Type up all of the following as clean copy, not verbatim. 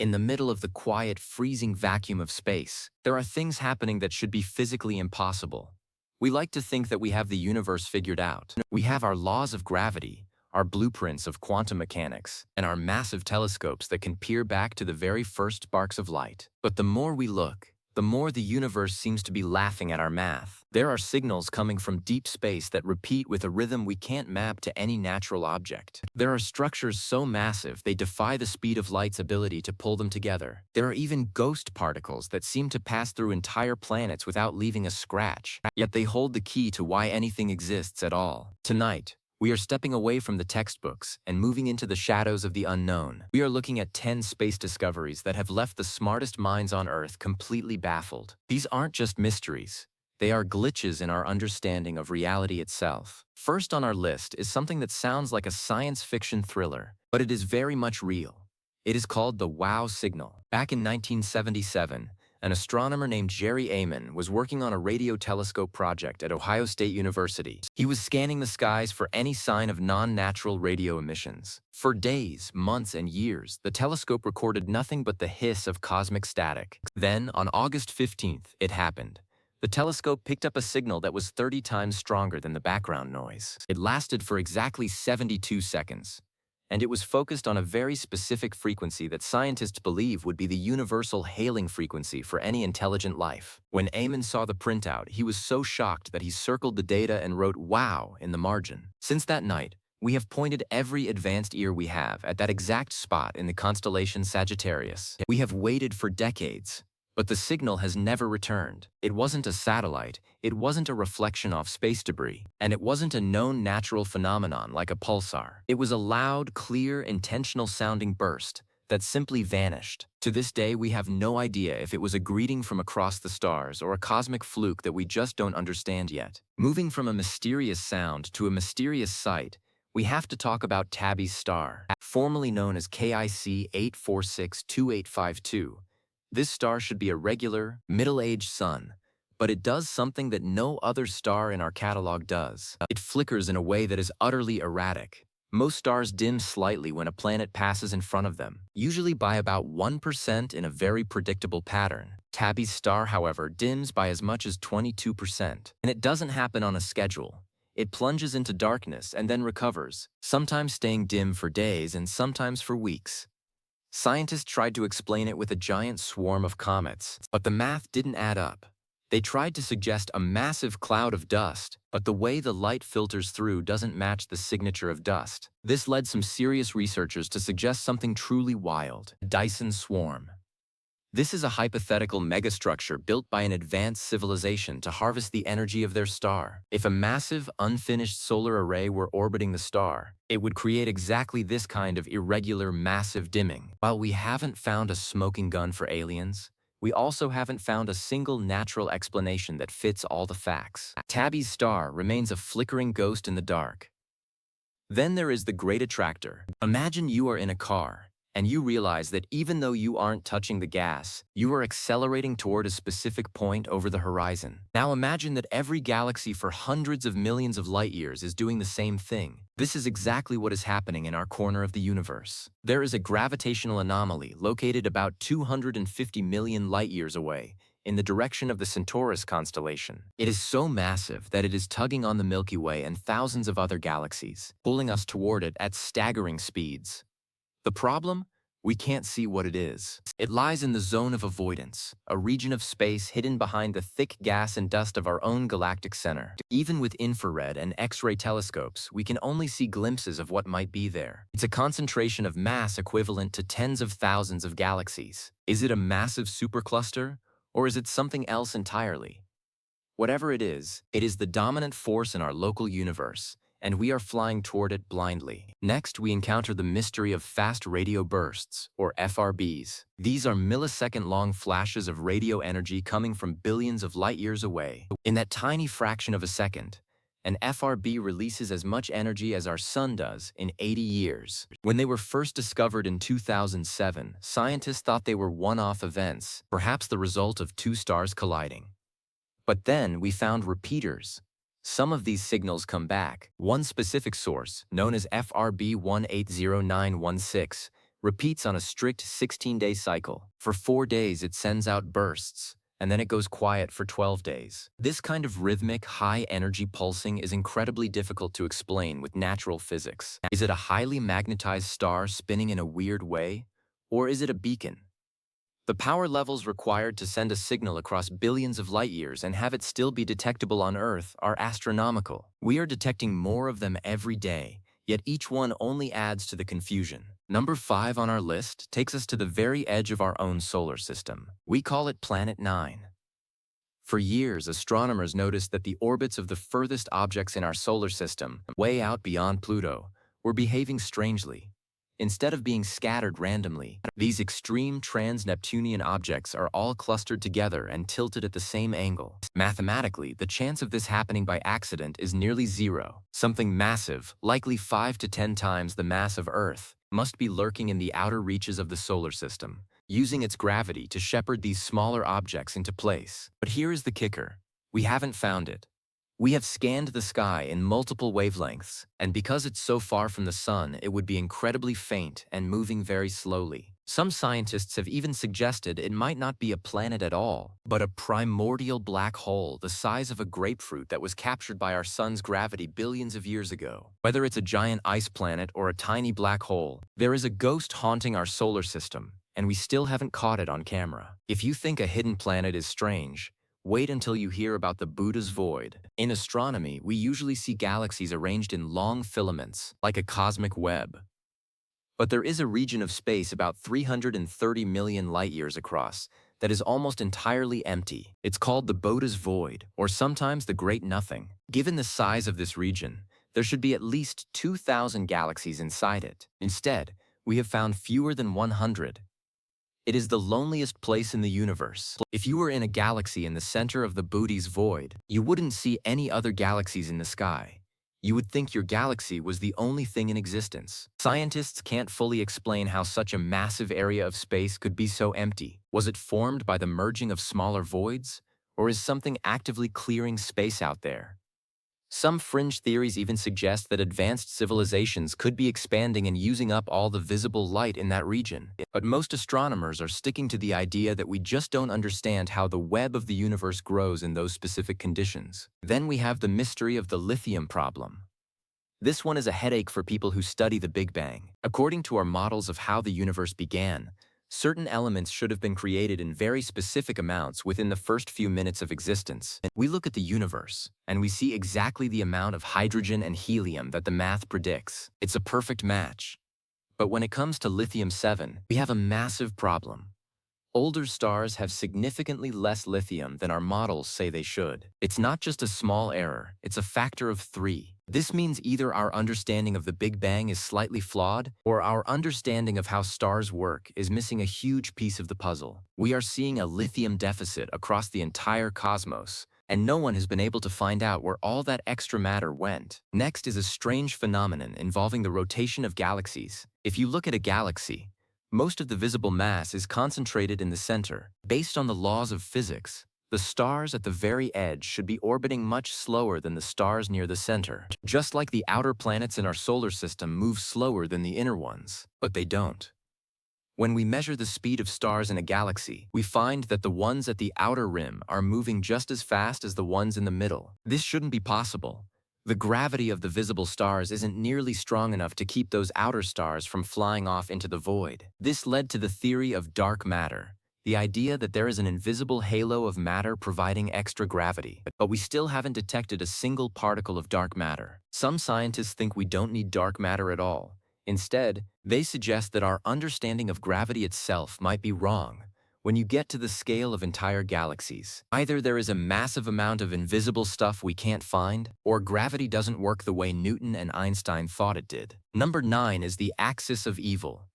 In the middle of the quiet, freezing vacuum of space, there are things happening that should be physically impossible. We like to think that we have the universe figured out. We have our laws of gravity, our blueprints of quantum mechanics, and our massive telescopes that can peer back to the very first sparks of light. But the more we look, the more the universe seems to be laughing at our math. There are signals coming from deep space that repeat with a rhythm we can't map to any natural object. There are structures so massive they defy the speed of light's ability to pull them together. There are even ghost particles that seem to pass through entire planets without leaving a scratch, yet they hold the key to why anything exists at all. Tonight, we are stepping away from the textbooks and moving into the shadows of the unknown. We are looking at 10 space discoveries that have left the smartest minds on Earth completely baffled. These aren't just mysteries. They are glitches in our understanding of reality itself. First on our list is something that sounds like a science fiction thriller, but it is very much real. It is called the WOW signal. Back in 1977, an astronomer named Jerry Amon was working on a radio telescope project at Ohio State University. He was scanning the skies for any sign of non-natural radio emissions. For days, months, and years, the telescope recorded nothing but the hiss of cosmic static. Then, on August 15th, it happened. The telescope picked up a signal that was 30 times stronger than the background noise. It lasted for exactly 72 seconds. And it was focused on a very specific frequency that scientists believe would be the universal hailing frequency for any intelligent life. When Eamon saw the printout, he was so shocked that he circled the data and wrote "wow" in the margin. Since that night, we have pointed every advanced ear we have at that exact spot in the constellation Sagittarius. We have waited for decades, but the signal has never returned. It wasn't a satellite, it wasn't a reflection off space debris, and it wasn't a known natural phenomenon like a pulsar. It was a loud, clear, intentional-sounding burst that simply vanished. To this day, we have no idea if it was a greeting from across the stars or a cosmic fluke that we just don't understand yet. Moving from a mysterious sound to a mysterious sight, we have to talk about Tabby's star, formerly known as KIC 8462852. This star should be a regular, middle-aged sun, but it does something that no other star in our catalog does. It flickers in a way that is utterly erratic. Most stars dim slightly when a planet passes in front of them, usually by about 1% in a very predictable pattern. Tabby's star, however, dims by as much as 22%. And it doesn't happen on a schedule. It plunges into darkness and then recovers, sometimes staying dim for days and sometimes for weeks. Scientists tried to explain it with a giant swarm of comets, but the math didn't add up. They tried to suggest a massive cloud of dust, but the way the light filters through doesn't match the signature of dust. This led some serious researchers to suggest something truly wild: a Dyson swarm. This is a hypothetical megastructure built by an advanced civilization to harvest the energy of their star. If a massive, unfinished solar array were orbiting the star, it would create exactly this kind of irregular, massive dimming. While we haven't found a smoking gun for aliens, we also haven't found a single natural explanation that fits all the facts. Tabby's star remains a flickering ghost in the dark. Then there is the great attractor. Imagine you are in a car, and you realize that even though you aren't touching the gas, you are accelerating toward a specific point over the horizon. Now imagine that every galaxy for hundreds of millions of light years is doing the same thing. This is exactly what is happening in our corner of the universe. There is a gravitational anomaly located about 250 million light years away, in the direction of the Centaurus constellation. It is so massive that it is tugging on the Milky Way and thousands of other galaxies, pulling us toward it at staggering speeds. The problem? We can't see what it is. It lies in the zone of avoidance, a region of space hidden behind the thick gas and dust of our own galactic center. Even with infrared and X-ray telescopes, we can only see glimpses of what might be there. It's a concentration of mass equivalent to tens of thousands of galaxies. Is it a massive supercluster, or is it something else entirely? Whatever it is the dominant force in our local universe, and we are flying toward it blindly. Next, we encounter the mystery of fast radio bursts, or FRBs. These are millisecond-long flashes of radio energy coming from billions of light-years away. In that tiny fraction of a second, an FRB releases as much energy as our sun does in 80 years. When they were first discovered in 2007, scientists thought they were one-off events, perhaps the result of two stars colliding. But then we found repeaters. Some of these signals come back. One specific source, known as FRB 180916, repeats on a strict 16-day cycle. For 4 days, it sends out bursts, and then it goes quiet for 12 days. This kind of rhythmic, high-energy pulsing is incredibly difficult to explain with natural physics. Is it a highly magnetized star spinning in a weird way? Or is it a beacon? The power levels required to send a signal across billions of light years and have it still be detectable on Earth are astronomical. We are detecting more of them every day, yet each one only adds to the confusion. Number 5 on our list takes us to the very edge of our own solar system. We call it Planet 9. For years, astronomers noticed that the orbits of the furthest objects in our solar system, way out beyond Pluto, were behaving strangely. Instead of being scattered randomly, these extreme trans-Neptunian objects are all clustered together and tilted at the same angle. Mathematically, the chance of this happening by accident is nearly zero. Something massive, likely 5 to 10 times the mass of Earth, must be lurking in the outer reaches of the solar system, using its gravity to shepherd these smaller objects into place. But here is the kicker. We haven't found it. We have scanned the sky in multiple wavelengths, and because it's so far from the sun, it would be incredibly faint and moving very slowly. Some scientists have even suggested it might not be a planet at all, but a primordial black hole the size of a grapefruit that was captured by our sun's gravity billions of years ago. Whether it's a giant ice planet or a tiny black hole, there is a ghost haunting our solar system, and we still haven't caught it on camera. If you think a hidden planet is strange, wait until you hear about the Buddha's void. In astronomy, we usually see galaxies arranged in long filaments, like a cosmic web. But there is a region of space about 330 million light-years across that is almost entirely empty. It's called the Buddha's void, or sometimes the Great Nothing. Given the size of this region, there should be at least 2,000 galaxies inside it. Instead, we have found fewer than 100. It is the loneliest place in the universe. If you were in a galaxy in the center of the Buddha's void, you wouldn't see any other galaxies in the sky. You would think your galaxy was the only thing in existence. Scientists can't fully explain how such a massive area of space could be so empty. Was it formed by the merging of smaller voids? Or is something actively clearing space out there? Some fringe theories even suggest that advanced civilizations could be expanding and using up all the visible light in that region. But most astronomers are sticking to the idea that we just don't understand how the web of the universe grows in those specific conditions. Then we have the mystery of the lithium problem. This one is a headache for people who study the Big Bang. According to our models of how the universe began, certain elements should have been created in very specific amounts within the first few minutes of existence. We look at the universe, and we see exactly the amount of hydrogen and helium that the math predicts. It's a perfect match. But when it comes to lithium-7, we have a massive problem. Older stars have significantly less lithium than our models say they should. It's not just a small error, it's a factor of 3. This means either our understanding of the Big Bang is slightly flawed, or our understanding of how stars work is missing a huge piece of the puzzle. We are seeing a lithium deficit across the entire cosmos, and no one has been able to find out where all that extra matter went. Next is a strange phenomenon involving the rotation of galaxies. If you look at a galaxy, most of the visible mass is concentrated in the center. Based on the laws of physics, the stars at the very edge should be orbiting much slower than the stars near the center. Just like the outer planets in our solar system move slower than the inner ones, but they don't. When we measure the speed of stars in a galaxy, we find that the ones at the outer rim are moving just as fast as the ones in the middle. This shouldn't be possible. The gravity of the visible stars isn't nearly strong enough to keep those outer stars from flying off into the void. This led to the theory of dark matter, the idea that there is an invisible halo of matter providing extra gravity. But we still haven't detected a single particle of dark matter. Some scientists think we don't need dark matter at all. Instead, they suggest that our understanding of gravity itself might be wrong. When you get to the scale of entire galaxies, either there is a massive amount of invisible stuff we can't find, or gravity doesn't work the way Newton and Einstein thought it did. Number 9 is the axis of evil.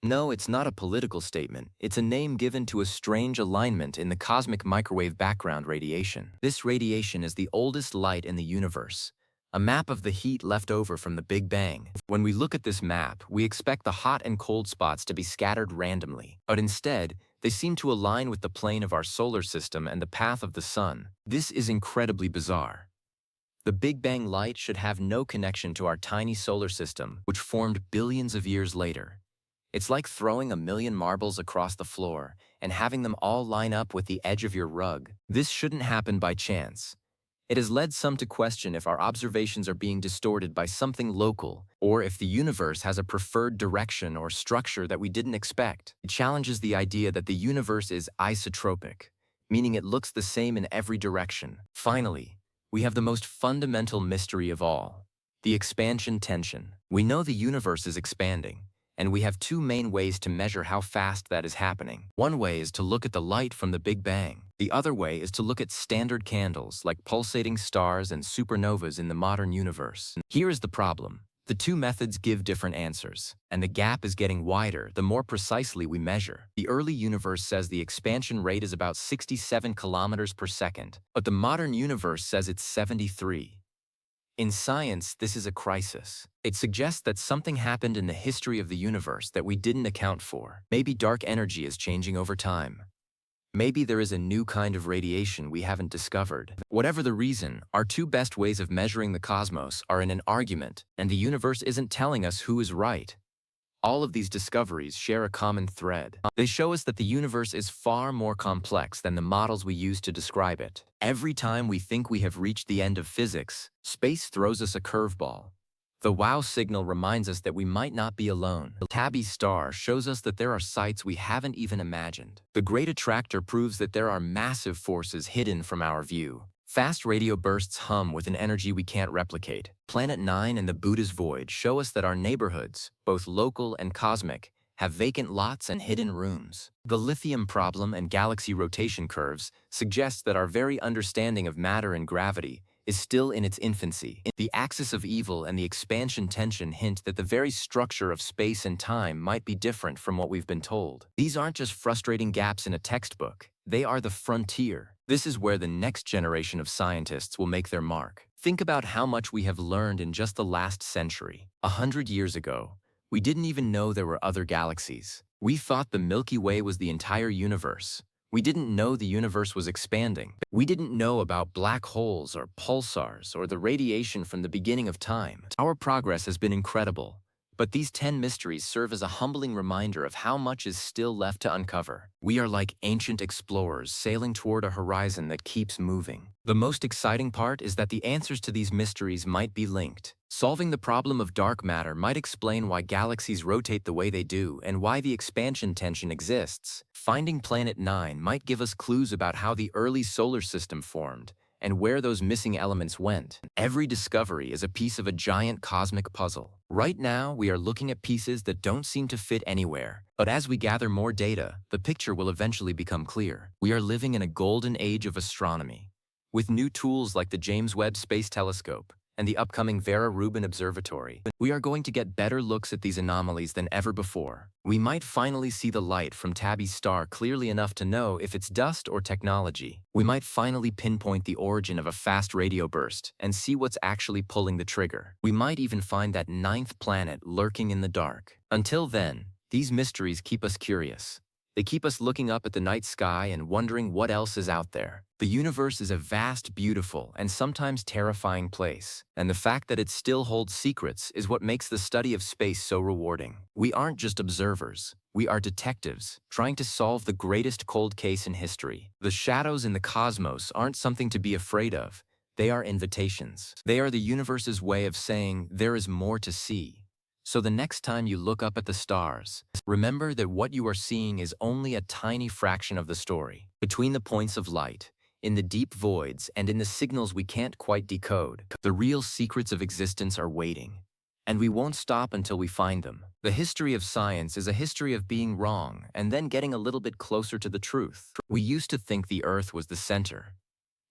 No, it's not a political statement. It's a name given to a strange alignment in the cosmic microwave background radiation. This radiation is the oldest light in the universe, a map of the heat left over from the Big Bang. When we look at this map, we expect the hot and cold spots to be scattered randomly, but instead, they seem to align with the plane of our solar system and the path of the sun. This is incredibly bizarre. The Big Bang light should have no connection to our tiny solar system, which formed billions of years later. It's like throwing a million marbles across the floor and having them all line up with the edge of your rug. This shouldn't happen by chance. It has led some to question if our observations are being distorted by something local, or if the universe has a preferred direction or structure that we didn't expect. It challenges the idea that the universe is isotropic, meaning it looks the same in every direction. Finally, we have the most fundamental mystery of all, the expansion tension. We know the universe is expanding, and we have two main ways to measure how fast that is happening. One way is to look at the light from the Big Bang. The other way is to look at standard candles like pulsating stars and supernovas in the modern universe. Here is the problem. The two methods give different answers, and the gap is getting wider the more precisely we measure. The early universe says the expansion rate is about 67 kilometers per second, but the modern universe says it's 73. In science, this is a crisis. It suggests that something happened in the history of the universe that we didn't account for. Maybe dark energy is changing over time. Maybe there is a new kind of radiation we haven't discovered. Whatever the reason, our two best ways of measuring the cosmos are in an argument, and the universe isn't telling us who is right. All of these discoveries share a common thread. They show us that the universe is far more complex than the models we use to describe it. Every time we think we have reached the end of physics, space throws us a curveball. The wow signal reminds us that we might not be alone. The Tabby star shows us that there are sites we haven't even imagined. The Great Attractor proves that there are massive forces hidden from our view. Fast radio bursts hum with an energy we can't replicate. Planet 9 and the Buddha's Void show us that our neighborhoods, both local and cosmic, have vacant lots and hidden rooms. The lithium problem and galaxy rotation curves suggest that our very understanding of matter and gravity is still in its infancy. The axis of evil and the expansion tension hint that the very structure of space and time might be different from what we've been told. These aren't just frustrating gaps in a textbook. They are the frontier. This is where the next generation of scientists will make their mark. Think about how much we have learned in just the last century. 100 years ago, we didn't even know there were other galaxies. We thought the Milky Way was the entire universe. We didn't know the universe was expanding. We didn't know about black holes or pulsars or the radiation from the beginning of time. Our progress has been incredible, but these 10 mysteries serve as a humbling reminder of how much is still left to uncover. We are like ancient explorers sailing toward a horizon that keeps moving. The most exciting part is that the answers to these mysteries might be linked. Solving the problem of dark matter might explain why galaxies rotate the way they do and why the expansion tension exists. Finding Planet 9 might give us clues about how the early solar system formed and where those missing elements went. Every discovery is a piece of a giant cosmic puzzle. Right now, we are looking at pieces that don't seem to fit anywhere. But as we gather more data, the picture will eventually become clear. We are living in a golden age of astronomy. With new tools like the James Webb Space Telescope and the upcoming Vera Rubin Observatory, we are going to get better looks at these anomalies than ever before. We might finally see the light from Tabby's star clearly enough to know if it's dust or technology. We might finally pinpoint the origin of a fast radio burst and see what's actually pulling the trigger. We might even find that ninth planet lurking in the dark. Until then, these mysteries keep us curious. They keep us looking up at the night sky and wondering what else is out there. The universe is a vast, beautiful, and sometimes terrifying place, and the fact that it still holds secrets is what makes the study of space so rewarding. We aren't just observers. We are detectives, trying to solve the greatest cold case in history. The shadows in the cosmos aren't something to be afraid of. They are invitations. They are the universe's way of saying there is more to see. So the next time you look up at the stars, remember that what you are seeing is only a tiny fraction of the story. Between the points of light, in the deep voids, and in the signals we can't quite decode, the real secrets of existence are waiting. And we won't stop until we find them. The history of science is a history of being wrong and then getting a little bit closer to the truth. We used to think the Earth was the center.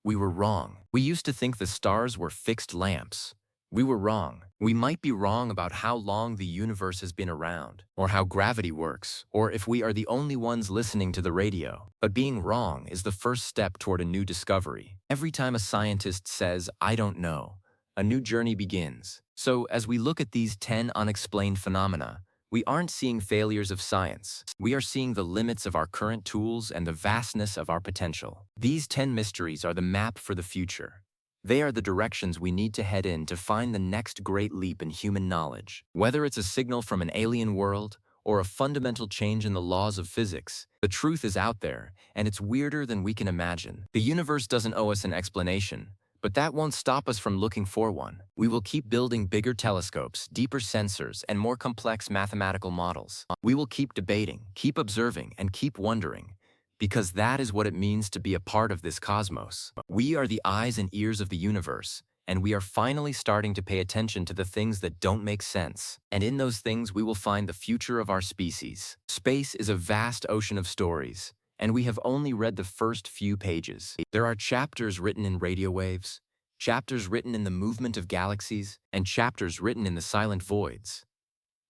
We were wrong. We used to think the stars were fixed lamps. We were wrong. We might be wrong about how long the universe has been around, or how gravity works, or if we are the only ones listening to the radio. But being wrong is the first step toward a new discovery. Every time a scientist says, "I don't know," a new journey begins. So as we look at these 10 unexplained phenomena, we aren't seeing failures of science. We are seeing the limits of our current tools and the vastness of our potential. These 10 mysteries are the map for the future. They are the directions we need to head in to find the next great leap in human knowledge. Whether it's a signal from an alien world, or a fundamental change in the laws of physics. The truth is out there, and it's weirder than we can imagine. The universe doesn't owe us an explanation, but that won't stop us from looking for one. We will keep building bigger telescopes, deeper sensors, and more complex mathematical models. We will keep debating, keep observing, and keep wondering, because that is what it means to be a part of this cosmos. We are the eyes and ears of the universe, and we are finally starting to pay attention to the things that don't make sense. And in those things, we will find the future of our species. Space is a vast ocean of stories, and we have only read the first few pages. There are chapters written in radio waves, chapters written in the movement of galaxies, and chapters written in the silent voids.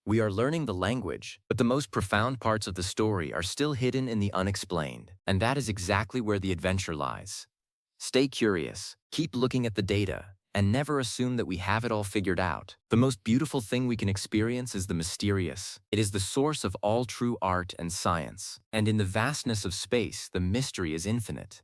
We are learning the language, but the most profound parts of the story are still hidden in the unexplained, and that is exactly where the adventure lies. Stay curious, keep looking at the data, and never assume that we have it all figured out. The most beautiful thing we can experience is the mysterious. It is the source of all true art and science. And in the vastness of space, the mystery is infinite.